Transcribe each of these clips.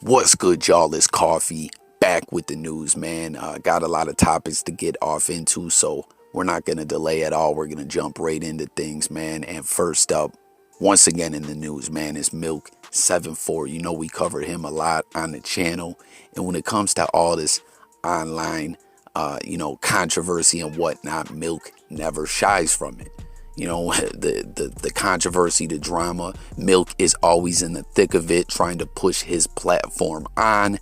What's good, y'all? It's Coffee back with the news, man. Got a lot of topics to get off into, so we're not going to delay at all. We're going to jump right into things, man. And first up, once again in the news, man, is MILK74. You know, we covered him a lot on the channel. And when it comes to all this online, controversy and whatnot, Milk never shies from it. You know, the controversy, the drama, Milk is always in the thick of it, trying to push his platform on.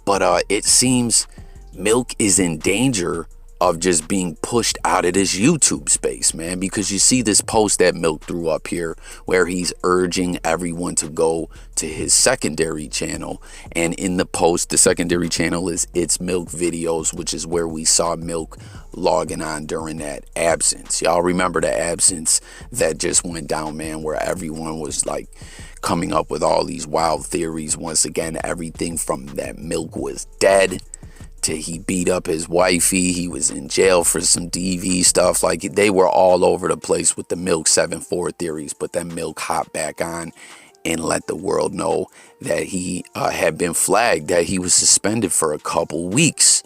But it seems Milk is in danger of just being pushed out of this YouTube space, man, because you see this post that Milk threw up here where he's urging everyone to go to his secondary channel. And in the post, the secondary channel is It's Milk Videos, which is where we saw Milk logging on during that absence. Y'all remember the absence that just went down, man, where everyone was like coming up with all these wild theories. Once again, everything from that Milk was dead to he beat up his wifey, he was in jail for some DV stuff. Like, they were all over the place with the MILK74 theories. But then Milk hopped back on and let the world know that he had been flagged, that he was suspended for a couple weeks.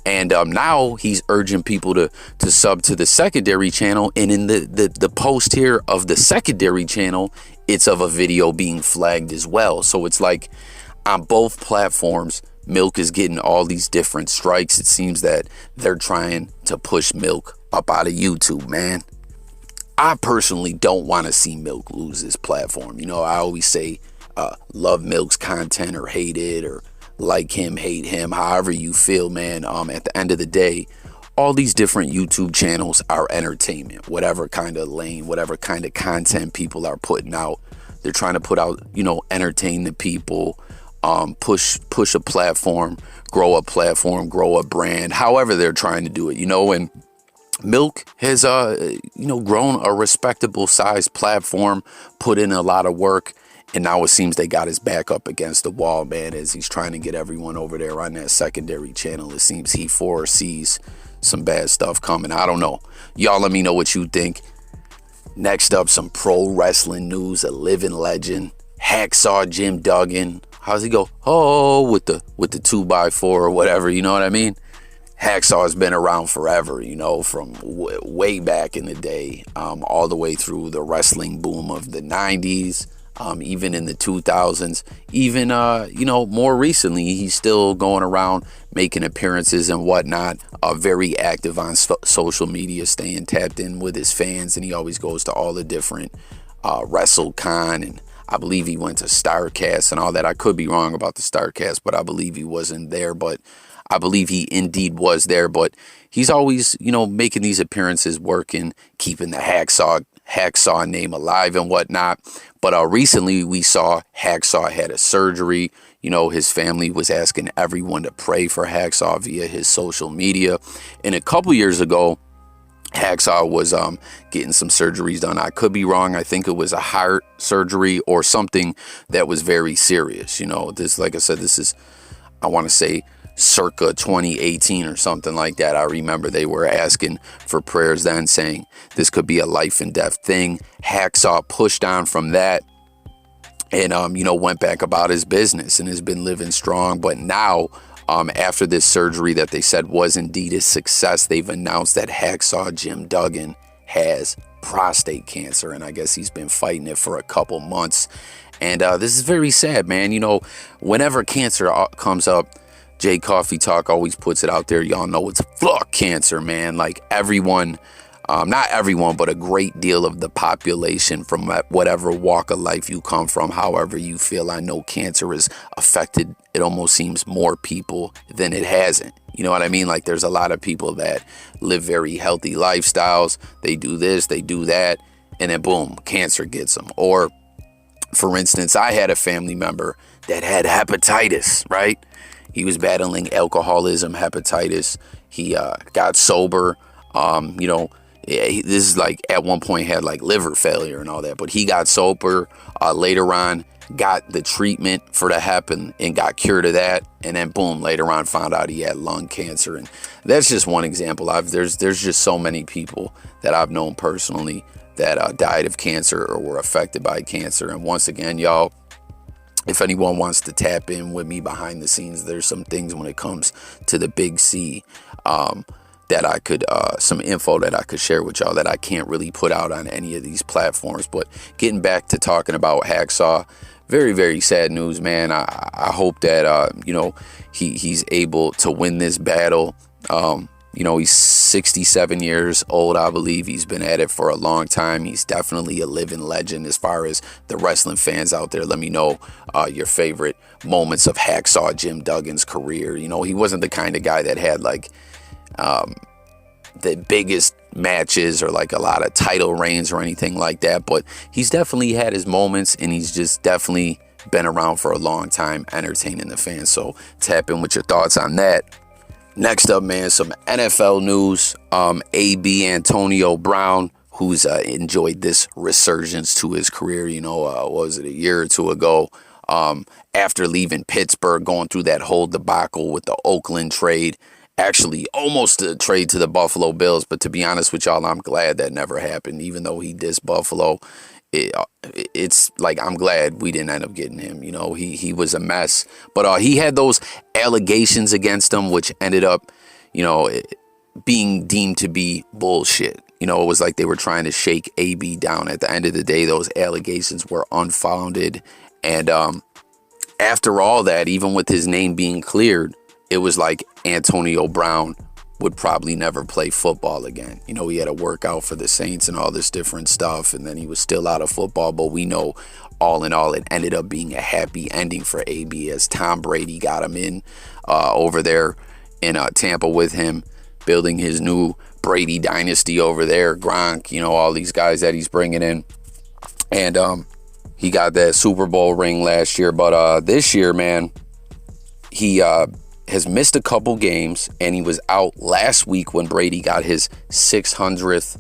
And now he's urging people to sub to the secondary channel. And in the post here of the secondary channel, it's of a video being flagged as well. So it's like on both platforms, Milk is getting all these different strikes. It seems that they're trying to push Milk up out of YouTube, man. I personally don't want to see Milk lose his platform. You know, I always say love Milk's content or hate it, or like him, hate him, however you feel, man. At the end of the day, all these different YouTube channels are entertainment. Whatever kind of lane, whatever kind of content people are putting out, they're trying to put out, entertain the people. Push a platform, grow a brand, however they're trying to do it, and Milk has, grown a respectable sized platform, put in a lot of work, and now it seems they got his back up against the wall, man, as he's trying to get everyone over there on that secondary channel. It seems he foresees some bad stuff coming. I don't know. Y'all let me know what you think. Next up, some pro wrestling news. A living legend, Hacksaw Jim Duggan. How's he go? Oh, with the 2x4 or whatever, you know what I mean? Hacksaw has been around forever, from way back in the day, all the way through the wrestling boom of the 90s, even in the 2000s, even, more recently, he's still going around making appearances and whatnot, very active on social media, staying tapped in with his fans, and he always goes to all the different WrestleCon, and I believe he went to StarCast and all that. I could be wrong about the StarCast, but I believe he wasn't there. But I believe he indeed was there. But he's always, making these appearances, working, keeping the Hacksaw name alive and whatnot. But recently we saw Hacksaw had a surgery. His family was asking everyone to pray for Hacksaw via his social media. And a couple years ago, Hacksaw was getting some surgeries done. I could be wrong. I think it was a heart surgery or something that was very serious. This, like I said, this is, I want to say, circa 2018 or something like that. I remember they were asking for prayers then, saying this could be a life and death thing. Hacksaw pushed on from that and, went back about his business and has been living strong. But now, after this surgery that they said was indeed a success, they've announced that Hacksaw Jim Duggan has prostate cancer, and I guess he's been fighting it for a couple months. And this is very sad, man. Whenever cancer comes up, Jay Coffee Talk always puts it out there. Y'all know it's fuck cancer, man. Like everyone, not everyone, but a great deal of the population from whatever walk of life you come from, however you feel. I know cancer has affected, it almost seems, more people than it hasn't. You know what I mean? Like there's a lot of people that live very healthy lifestyles. They do this, they do that, and then boom, cancer gets them. Or for instance, I had a family member that had hepatitis, right? He was battling alcoholism, hepatitis. He got sober, this is like at one point had like liver failure and all that, but he got sober later on, got the treatment for the hep and got cured of that. And then boom, later on found out he had lung cancer. And that's just one example. There's just so many people that I've known personally that died of cancer or were affected by cancer. And once again, y'all, if anyone wants to tap in with me behind the scenes, there's some things when it comes to the Big C that I could, some info that I could share with y'all that I can't really put out on any of these platforms. But getting back to talking about Hacksaw, very, very sad news, man. I hope that, he's able to win this battle. He's 67 years old, I believe. He's been at it for a long time. He's definitely a living legend as far as the wrestling fans out there. Let me know your favorite moments of Hacksaw Jim Duggan's career. He wasn't the kind of guy that had like the biggest matches or like a lot of title reigns or anything like that. But he's definitely had his moments, and he's just definitely been around for a long time entertaining the fans. So tap in with your thoughts on that. Next up, man, some NFL news. AB Antonio Brown, who's enjoyed this resurgence to his career, what was it, a year or two ago, after leaving Pittsburgh, going through that whole debacle with the Oakland trade, actually almost a trade to the Buffalo Bills. But to be honest with y'all, I'm glad that never happened. Even though he dissed Buffalo, it's like, I'm glad we didn't end up getting him. He was a mess, but he had those allegations against him, which ended up, being deemed to be bullshit. It was like they were trying to shake AB down. At the end of the day, those allegations were unfounded. And after all that, even with his name being cleared, it was like Antonio Brown would probably never play football again. He had to work out for the Saints and all this different stuff, and then he was still out of football. But we know, all in all, it ended up being a happy ending for AB, as Tom Brady got him in over there in Tampa with him, building his new Brady dynasty over there. Gronk, all these guys that he's bringing in. And he got that Super Bowl ring last year. But this year, man, he has missed a couple games, and he was out last week when Brady got his 600th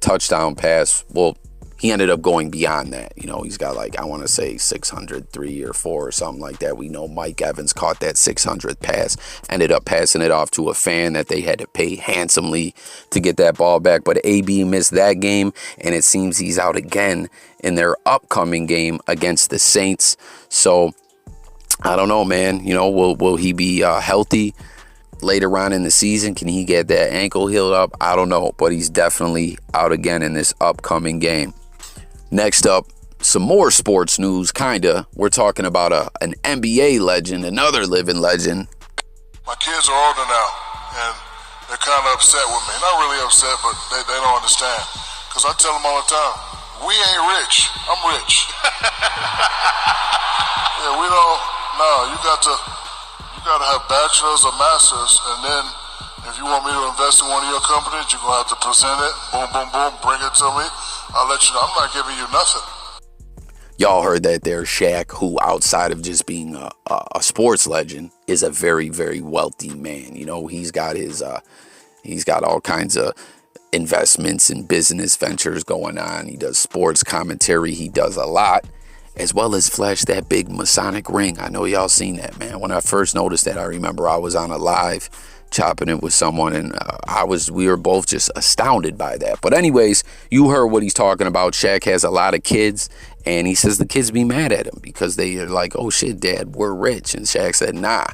touchdown pass. Well, he ended up going beyond that. He's got like, I want to say 603 or 4 or something like that. We know Mike Evans caught that 600th pass, ended up passing it off to a fan that they had to pay handsomely to get that ball back. But AB missed that game, and it seems he's out again in their upcoming game against the Saints. So I don't know, man. Will he be healthy later on in the season? Can he get that ankle healed up? I don't know, but he's definitely out again in this upcoming game. Next up, some more sports news, kinda. We're talking about an NBA legend, another living legend. My kids are older now, and they're kind of upset with me. Not really upset, but they don't understand. Because I tell them all the time, we ain't rich. I'm rich. Yeah, we don't. No, you got to have bachelors or masters, and then if you want me to invest in one of your companies, you're gonna have to present it. Boom, boom, boom. Bring it to me. I'll let you know. I'm not giving you nothing. Y'all heard that there. Shaq, who outside of just being a sports legend, is a very, very wealthy man. He's got all kinds of investments and business ventures going on. He does sports commentary. He does a lot, as well as flash that big Masonic ring. I know y'all seen that, man. When I first noticed that, I remember I was on a live chopping it with someone, and we were both just astounded by that. But anyways, you heard what he's talking about. Shaq has a lot of kids, and he says the kids be mad at him because they are like, oh shit, Dad, we're rich. And Shaq said, nah,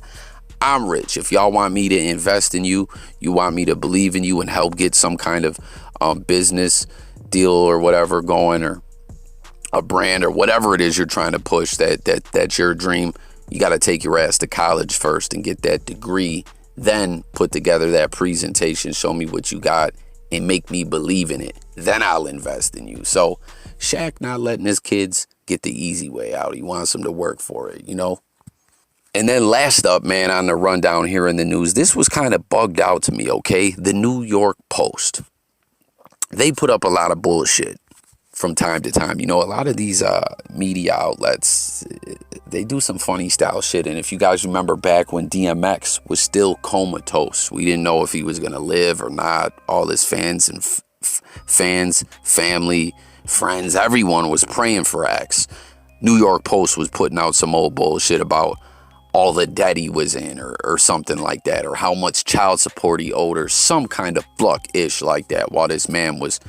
I'm rich. If y'all want me to invest in you, you want me to believe in you and help get some kind of business deal or whatever going, or a brand or whatever it is you're trying to push, that's your dream, you got to take your ass to college first and get that degree, then put together that presentation, show me what you got, and make me believe in it. Then I'll invest in you. So Shaq not letting his kids get the easy way out. He wants them to work for it, And then last up, man, on the rundown here in the news, this was kind of bugged out to me, okay? The New York Post. They put up a lot of bullshit from time to time. A lot of these media outlets, they do some funny style shit. And if you guys remember back when DMX was still comatose, we didn't know if he was going to live or not. All his fans and family, friends, everyone was praying for X. New York Post was putting out some old bullshit about all the debt he was in or something like that, or how much child support he owed, or some kind of fluck-ish like that, while this man was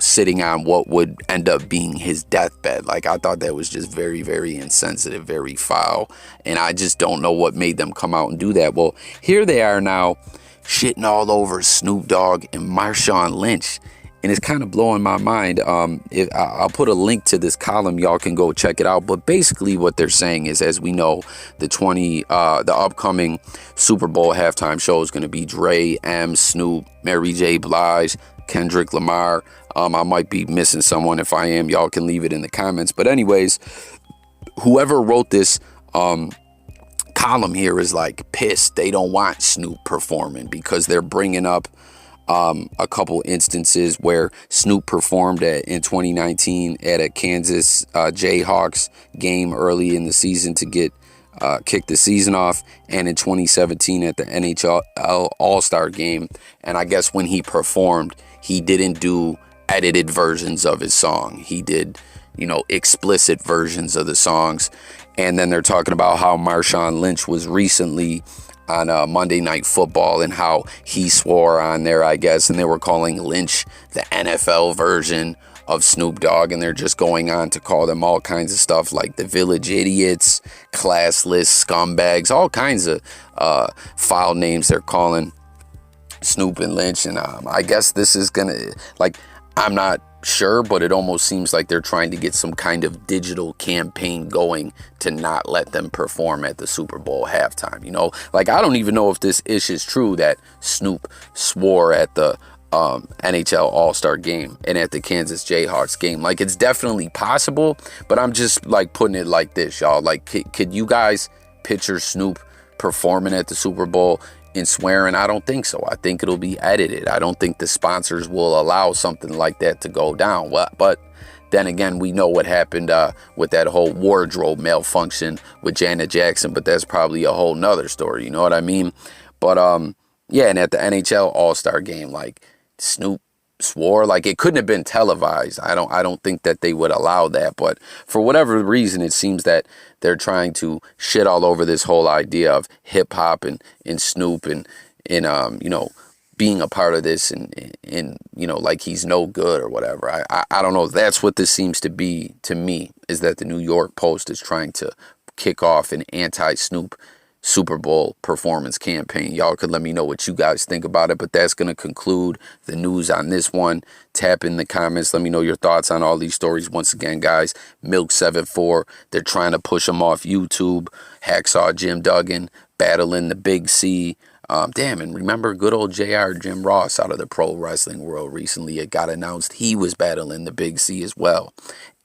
sitting on what would end up being his deathbed. Like, I thought that was just very, very insensitive, very foul. And I just don't know what made them come out and do that. Well, here they are now shitting all over Snoop Dogg and Marshawn Lynch. And it's kind of blowing my mind. I'll put a link to this column. Y'all can go check it out. But basically what they're saying is, as we know, the upcoming Super Bowl halftime show is going to be Dre, M, Snoop, Mary J. Blige, Kendrick, Lamar. I might be missing someone. If I am, y'all can leave it in the comments. But anyways, whoever wrote this column here is like pissed. They don't want Snoop performing because they're bringing up a couple instances where Snoop performed in 2019 at a Kansas Jayhawks game early in the season to get kick the season off, and in 2017 at the NHL All-Star game. And I guess when he performed, he didn't do edited versions of his song. He did, explicit versions of the songs. And then they're talking about how Marshawn Lynch was recently on Monday Night Football and how he swore on there, I guess, and they were calling Lynch the NFL version of Snoop Dogg, and they're just going on to call them all kinds of stuff like the Village Idiots, classless scumbags, all kinds of foul names they're calling Snoop and Lynch. And I guess this is gonna, I'm not sure, but it almost seems like they're trying to get some kind of digital campaign going to not let them perform at the Super Bowl halftime. I don't even know if this ish is true that Snoop swore at the NHL All-Star game and at the Kansas Jayhawks game. It's definitely possible, but I'm just putting it like this, y'all. Could you guys picture Snoop performing at the Super Bowl and swearing? I don't think so. I think it'll be edited. I don't think the sponsors will allow something like that to go down. But then again, we know what happened with that whole wardrobe malfunction with Janet Jackson, but that's probably a whole nother story. You know what I mean? But yeah, and at the NHL All-Star game, Snoop swore, it couldn't have been televised. I don't think that they would allow that, but for whatever reason, it seems that they're trying to shit all over this whole idea of hip hop and Snoop and being a part of this and like he's no good or whatever. I don't know. That's what this seems to be to me, is that the New York Post is trying to kick off an anti-Snoop Super Bowl performance campaign. Y'all could let me know what you guys think about it, but that's going to conclude the news on this one. Tap in the comments. Let me know your thoughts on all these stories. Once again, guys, MILK74, they're trying to push them off YouTube. Hacksaw Jim Duggan battling the Big C. And remember good old JR Jim Ross out of the pro wrestling world recently. It got announced he was battling the Big C as well.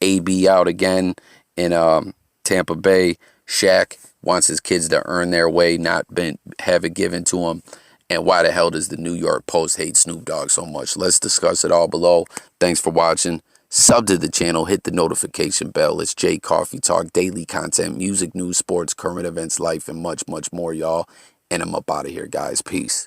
AB out again in Tampa Bay. Shaq wants his kids to earn their way, not have it given to them. And why the hell does the New York Post hate Snoop Dogg so much? Let's discuss it all below. Thanks for watching. Sub to the channel, hit the notification bell. It's J Coffee Talk, daily content, music, news, sports, current events, life, and much, much more, y'all. And I'm up out of here, guys. Peace.